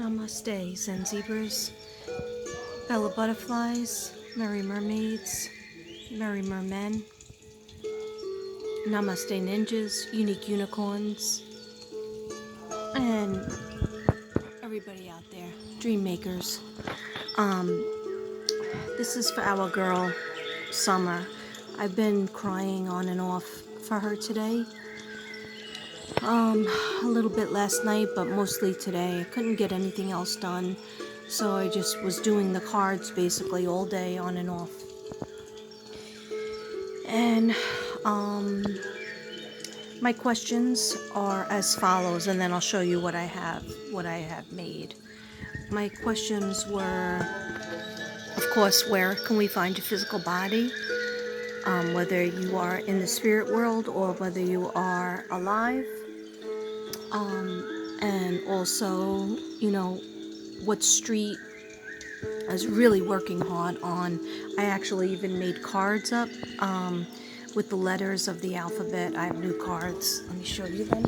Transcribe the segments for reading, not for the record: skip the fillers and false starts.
Namaste, Zen Zebras, Bella Butterflies, Merry Mermaids, Merry Mermen, Namaste Ninjas, Unique Unicorns, and everybody out there, Dream Makers. This is for our girl, Summer. I've been crying on and off for her today. A little bit last night, but mostly today. I couldn't get anything else done, so I just was doing the cards basically all day on and off. And my questions are as follows, and then I'll show you what I have made. My questions were, of course, where can we find your physical body? Whether you are in the spirit world or whether you are alive. And also, what street I was really working hard on. I actually even made cards up with the letters of the alphabet. I have new cards. Let me show you them.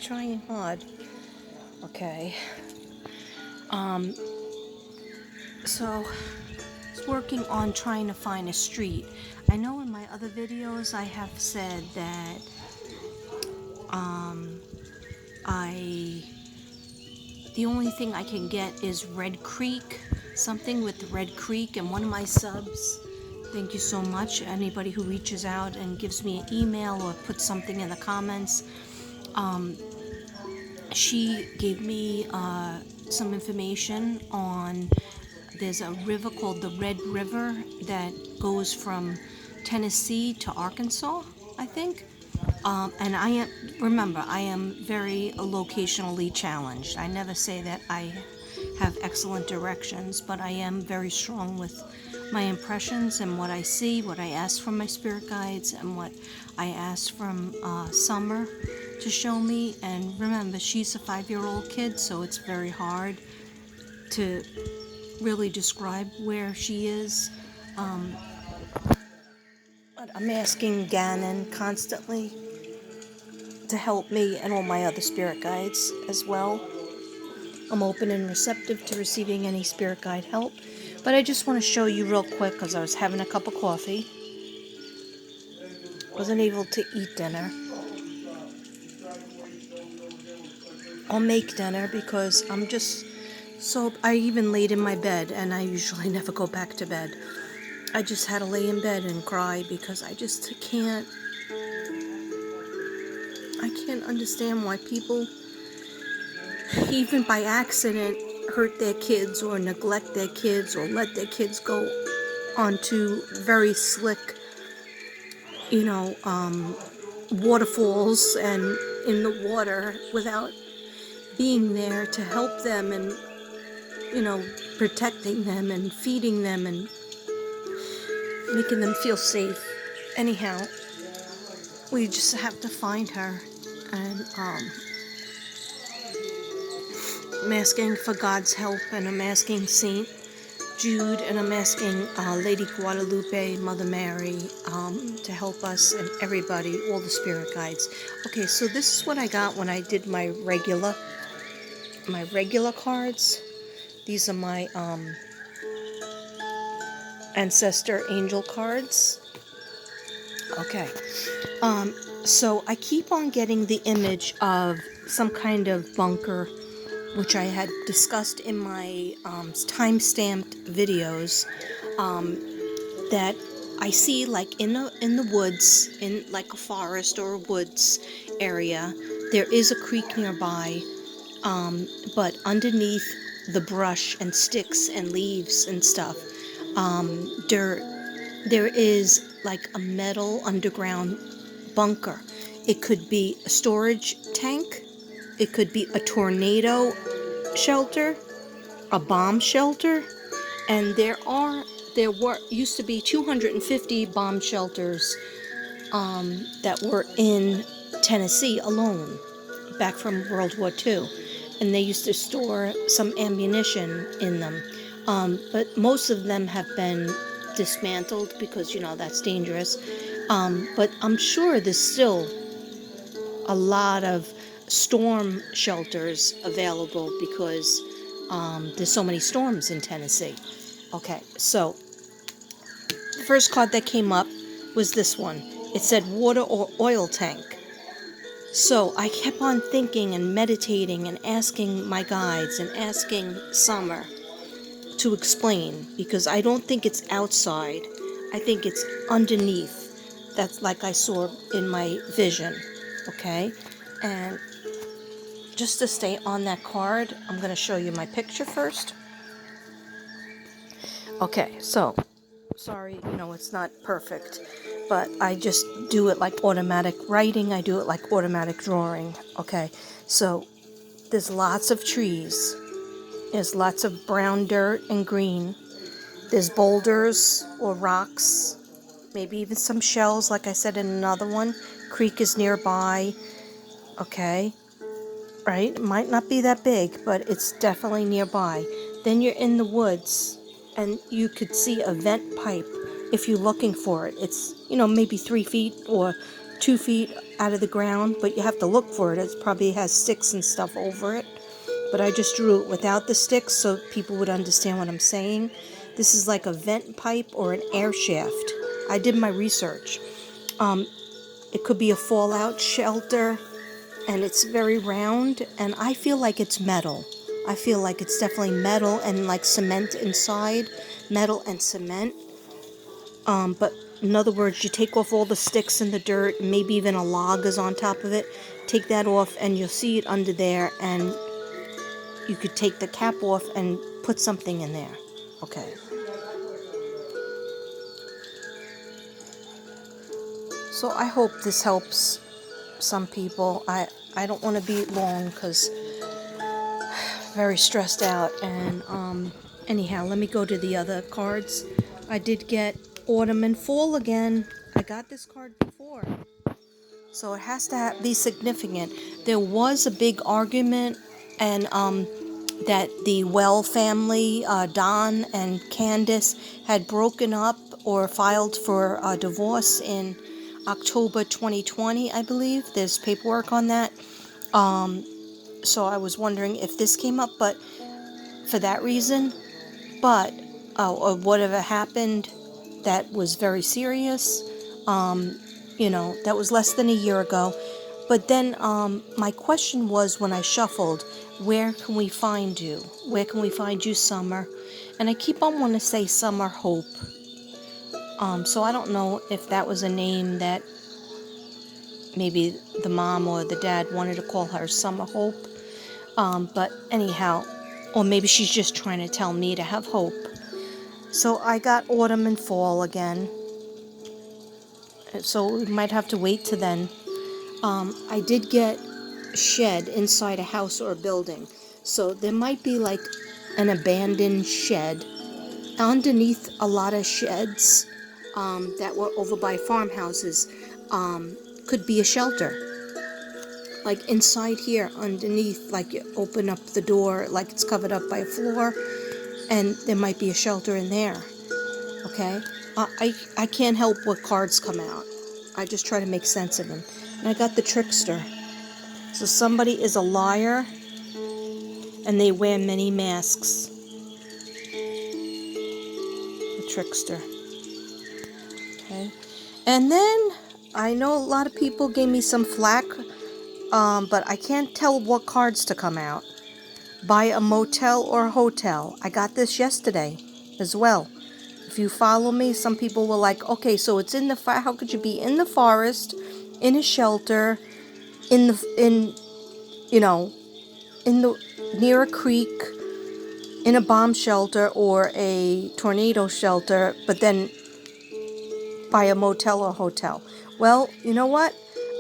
Trying hard. Okay. So I was working on trying to find a street. I know in my other videos I have said that the only thing I can get is Red Creek, something with Red Creek, and one of my subs, thank you so much, anybody who reaches out and gives me an email or puts something in the comments, she gave me some information on, there's a river called the Red River that goes from Tennessee to Arkansas, I think. And I am very locationally challenged. I never say that I have excellent directions, but I am very strong with my impressions and what I see, what I ask from my spirit guides, and what I ask from Summer to show me. And remember, she's a 5-year-old kid, so it's very hard to really describe where she is. But I'm asking Gannon constantly to help me and all my other spirit guides as well. I'm open and receptive to receiving any spirit guide help. But I just want to show you real quick because I was having a cup of coffee. Wasn't able to eat dinner. I'll make dinner because I'm just so... I even laid in my bed, and I usually never go back to bed. I just had to lay in bed and cry because I just can't understand why people, even by accident, hurt their kids or neglect their kids or let their kids go onto very slick, waterfalls and in the water without being there to help them and, protecting them and feeding them and making them feel safe. Anyhow, we just have to find her, and I'm asking for God's help, and I'm asking Saint Jude, and I'm asking Lady Guadalupe, Mother Mary, to help us and everybody, all the spirit guides. Okay, so this is what I got when I did my regular cards. These are my ancestor angel cards. Okay. So I keep on getting the image of some kind of bunker, which I had discussed in my time-stamped videos, that I see like in the woods, in like a forest or a woods area. There is a creek nearby, but underneath the brush and sticks and leaves and stuff, there is like a metal underground bunker. It could be a storage tank, it could be a tornado shelter, a bomb shelter, and there used to be 250 bomb shelters that were in Tennessee alone back from World War II, and they used to store some ammunition in them, but most of them have been dismantled because, that's dangerous. But I'm sure there's still a lot of storm shelters available because there's so many storms in Tennessee. Okay, so the first card that came up was this one. It said water or oil tank. So I kept on thinking and meditating and asking my guides and asking Summer to explain, because I don't think it's outside. I think it's underneath. That's like I saw in my vision. Okay? And just to stay on that card, I'm going to show you my picture first. Okay, so sorry, it's not perfect, but I just do it like automatic writing. I do it like automatic drawing. Okay, so there's lots of trees. There's lots of brown dirt and green. There's boulders or rocks, maybe even some shells, like I said in another one. Creek is nearby. Okay, right? It might not be that big, but it's definitely nearby. Then you're in the woods, and you could see a vent pipe if you're looking for it. It's, maybe 3 feet or 2 feet out of the ground, but you have to look for it. It probably has sticks and stuff over it. But I just drew it without the sticks so people would understand what I'm saying. This is like a vent pipe or an air shaft. I did my research. It could be a fallout shelter, and it's very round, and I feel like it's metal. I feel like it's definitely metal and like cement inside, metal and cement. But in other words, you take off all the sticks and the dirt, maybe even a log is on top of it. Take that off, and you'll see it under there, and you could take the cap off and put something in there. Okay. So I hope this helps some people. I don't want to be long because very stressed out. And anyhow, let me go to the other cards. I did get autumn and fall again. I got this card before, so it has to be significant. There was a big argument, and that the Well family, Don and Candace, had broken up or filed for a divorce in October 2020, I believe. There's paperwork on that. So I was wondering if this came up, but for that reason. But or whatever happened, that was very serious. That was less than a year ago. But then my question was, when I shuffled, where can we find you? Where can we find you, Summer? And I keep on wanting to say Summer Hope. So I don't know if that was a name that maybe the mom or the dad wanted to call her Summer Hope. But anyhow, or maybe she's just trying to tell me to have hope. So I got autumn and fall again. So we might have to wait till then. I did get shed inside a house or a building. So there might be like an abandoned shed. Underneath a lot of sheds that were over by farmhouses could be a shelter. Like inside here, underneath, like you open up the door, like it's covered up by a floor, and there might be a shelter in there. Okay? I can't help what cards come out. I just try to make sense of them. And I got the trickster. So somebody is a liar, and they wear many masks. The trickster. Okay? And then, I know a lot of people gave me some flack, but I can't tell what cards to come out. Buy a motel or a hotel. I got this yesterday as well. If you follow me, some people were like, okay, so it's in the how could you be in the forest, in a shelter, in near a creek, in a bomb shelter or a tornado shelter, but then buy a motel or hotel? Well, you know what?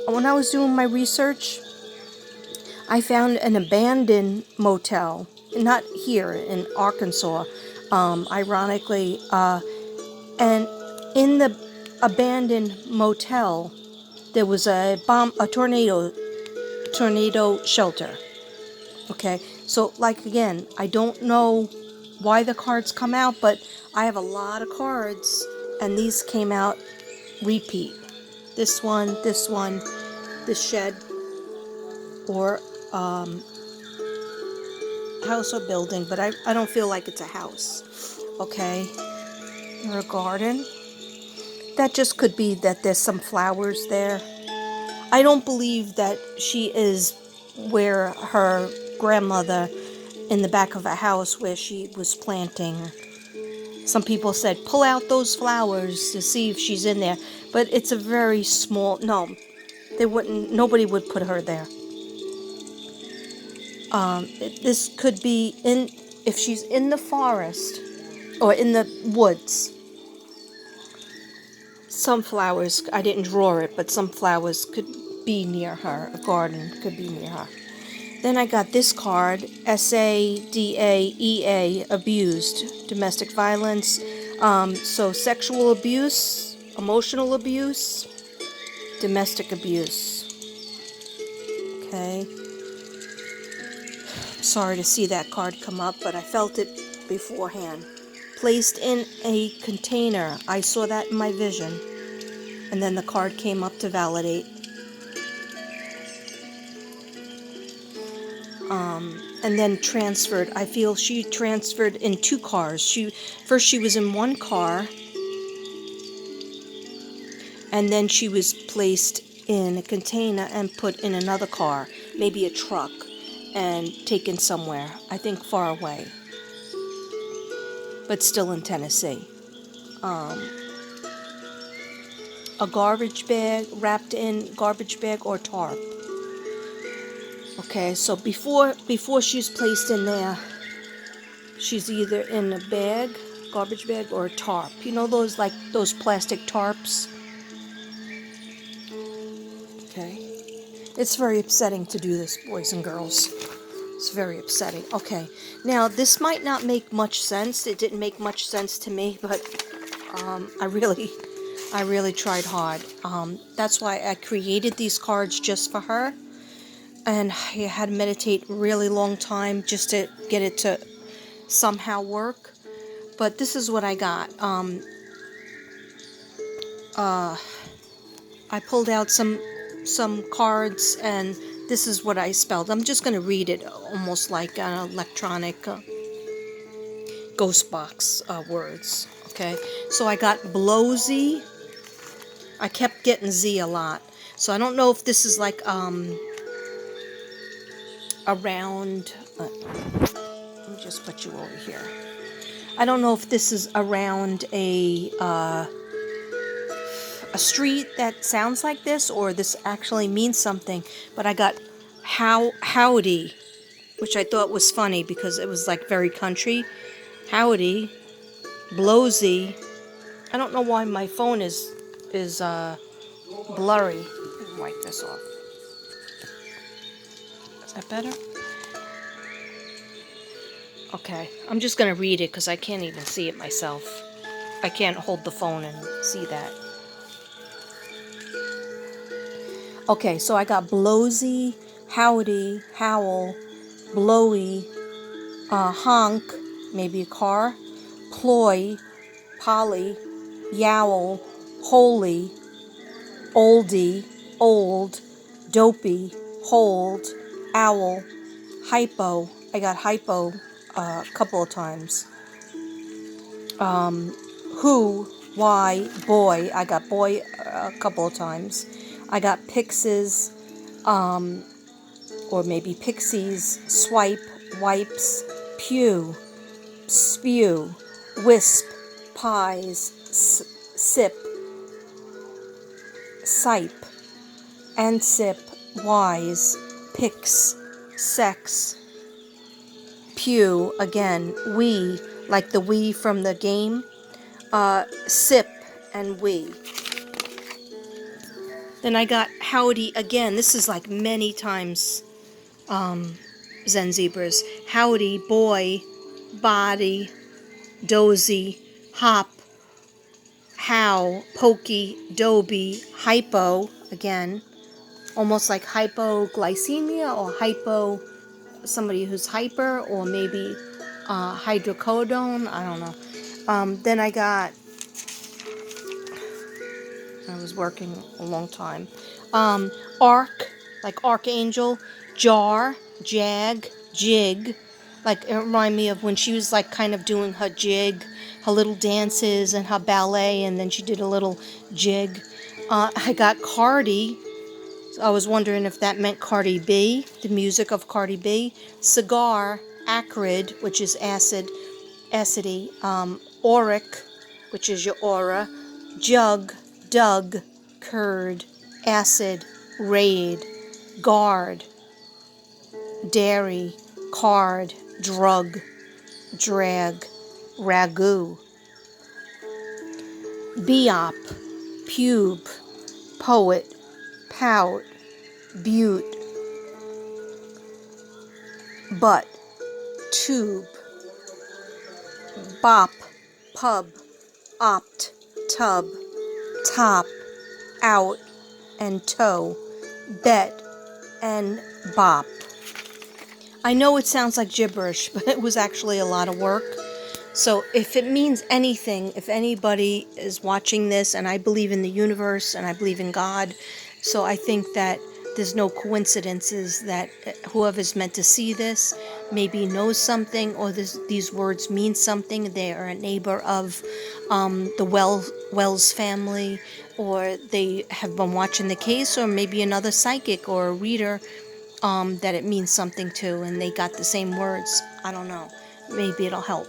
When I was doing my research, I found an abandoned motel, not here in Arkansas, ironically, and in the abandoned motel, there was a tornado shelter. Okay, so like again, I don't know why the cards come out, but I have a lot of cards and these came out repeat. This one, this shed, or house or building, but I don't feel like it's a house. Okay, or a garden. That just could be that there's some flowers there. I don't believe that she is where her grandmother in the back of a house where she was planting. Some people said, pull out those flowers to see if she's in there. But it's a very small, no, they wouldn't, nobody would put her there. This could be in, if she's in the forest or in the woods. Some flowers, I didn't draw it, but some flowers could be near her. A garden could be near her. Then I got this card, SADAEA, abused, domestic violence. So sexual abuse, emotional abuse, domestic abuse. Okay. Sorry to see that card come up, but I felt it beforehand. Placed in a container. I saw that in my vision. And then the card came up to validate. And then transferred. I feel she transferred in 2 cars. First she was in one car, and then she was placed in a container and put in another car, maybe a truck, and taken somewhere, I think far away, but still in Tennessee. A garbage bag, wrapped in garbage bag or tarp. Okay, so before she's placed in there, she's either in a bag, garbage bag, or a tarp. You know those plastic tarps? Okay. It's very upsetting to do this, boys and girls. It's very upsetting. Okay. Now, this might not make much sense. It didn't make much sense to me, but I really tried hard. That's why I created these cards just for her. And I had to meditate a really long time just to get it to somehow work. But this is what I got. I pulled out some cards, and this is what I spelled. I'm just going to read it almost like an electronic ghost box words. Okay, so I got blowsy. I kept getting Z a lot. So I don't know if this is like around, let me just put you over here. I don't know if this is around a street that sounds like this, or this actually means something, but I got howdy, which I thought was funny because it was like very country. Howdy, blowsy. I don't know why my phone is blurry. Let me wipe this off. Is that better? Okay, I'm just going to read it because I can't even see it myself. I can't hold the phone and see that. Okay, so I got blowsy, howdy, howl, blowy, honk, maybe a car, ploy, polly, yowl, holy, oldie, old, dopey, hold, owl, hypo. I got hypo a couple of times. Who, why, boy. I got boy a couple of times. I got pixies, or maybe pixies, swipe, wipes, pew, spew, wisp, pies, sip, sipe, ansip, wise, pix, sex, pew, again, we, like the we from the game, sip, and we. Then I got howdy again. This is like many times, Zen Zebras. Howdy, boy, body, dozy, hop, how, pokey, doby, hypo, again, almost like hypoglycemia or somebody who's hyper, or maybe hydrocodone, I don't know. Then I got I was working a long time. Arc, like archangel. Jar, jag, jig. Like it reminded me of when she was like kind of doing her jig, her little dances and her ballet, and then she did a little jig. I got Cardi. So I was wondering if that meant Cardi B, the music of Cardi B. Cigar, acrid, which is acid, acidy. Auric, which is your aura. Jug, dug, curd, acid, raid, guard, dairy, card, drug, drag, ragu. Biop, pube, poet, pout, butte, butt, tube, bop, pub, opt, tub, top, out, and toe, bet, and bop. I know it sounds like gibberish, but it was actually a lot of work. So if it means anything, if anybody is watching this, and I believe in the universe and I believe in God, so I think that there's no coincidences that whoever's meant to see this maybe knows something, or these words mean something. They are a neighbor of the Wells family, or they have been watching the case, or maybe another psychic or a reader that it means something to, and they got the same words. I don't know. Maybe it'll help.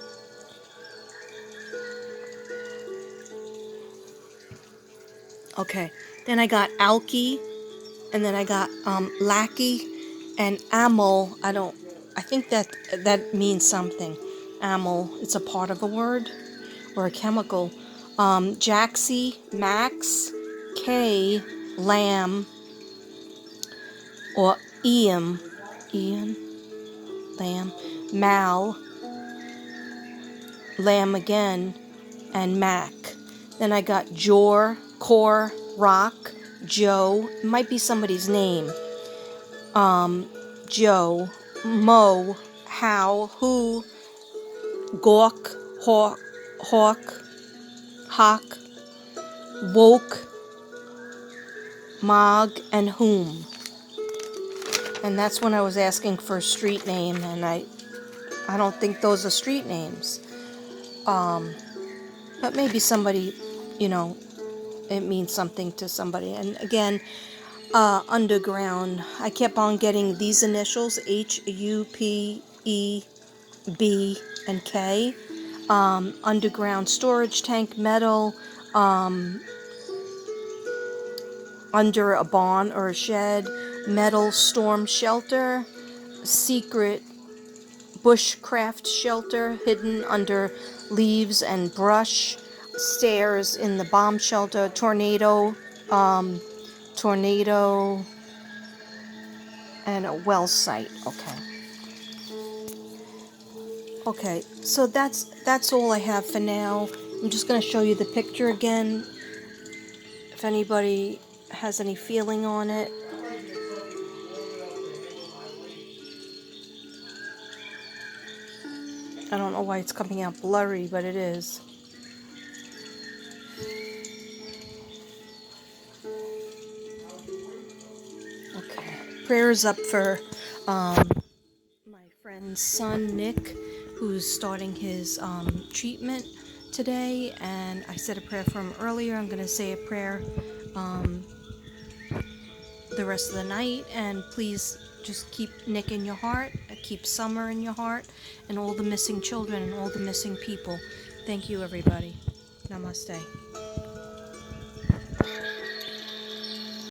Okay, then I got Alki, and then I got Lackey, and Amel. I think that means something. Amel, it's a part of a word or a chemical. Jaxie, Max, K, Lamb, or Ian, Lamb, Mal, Lamb again, and Mac. Then I got Jor, Core, Rock, Joe. It might be somebody's name. Joe, Mo, How, Who, Gawk, Hawk, Hawk, Woke, Mog, and Whom. And that's when I was asking for a street name, and I don't think those are street names. But maybe somebody, it means something to somebody. And again, underground, I kept on getting these initials, HUPEB and K. Underground storage tank, metal, under a barn or a shed, metal storm shelter, secret bushcraft shelter hidden under leaves and brush, stairs in the bomb shelter, tornado, and a well site. Okay, so that's all I have for now. I'm just going to show you the picture again, if anybody has any feeling on it. I don't know why it's coming out blurry, but it is. Okay. Prayers up for my friend's son, Nick, who's starting his treatment today. And I said a prayer for him earlier. I'm going to say a prayer the rest of the night. And please just keep Nick in your heart, keep Summer in your heart, and all the missing children and all the missing people. Thank you, everybody. Namaste.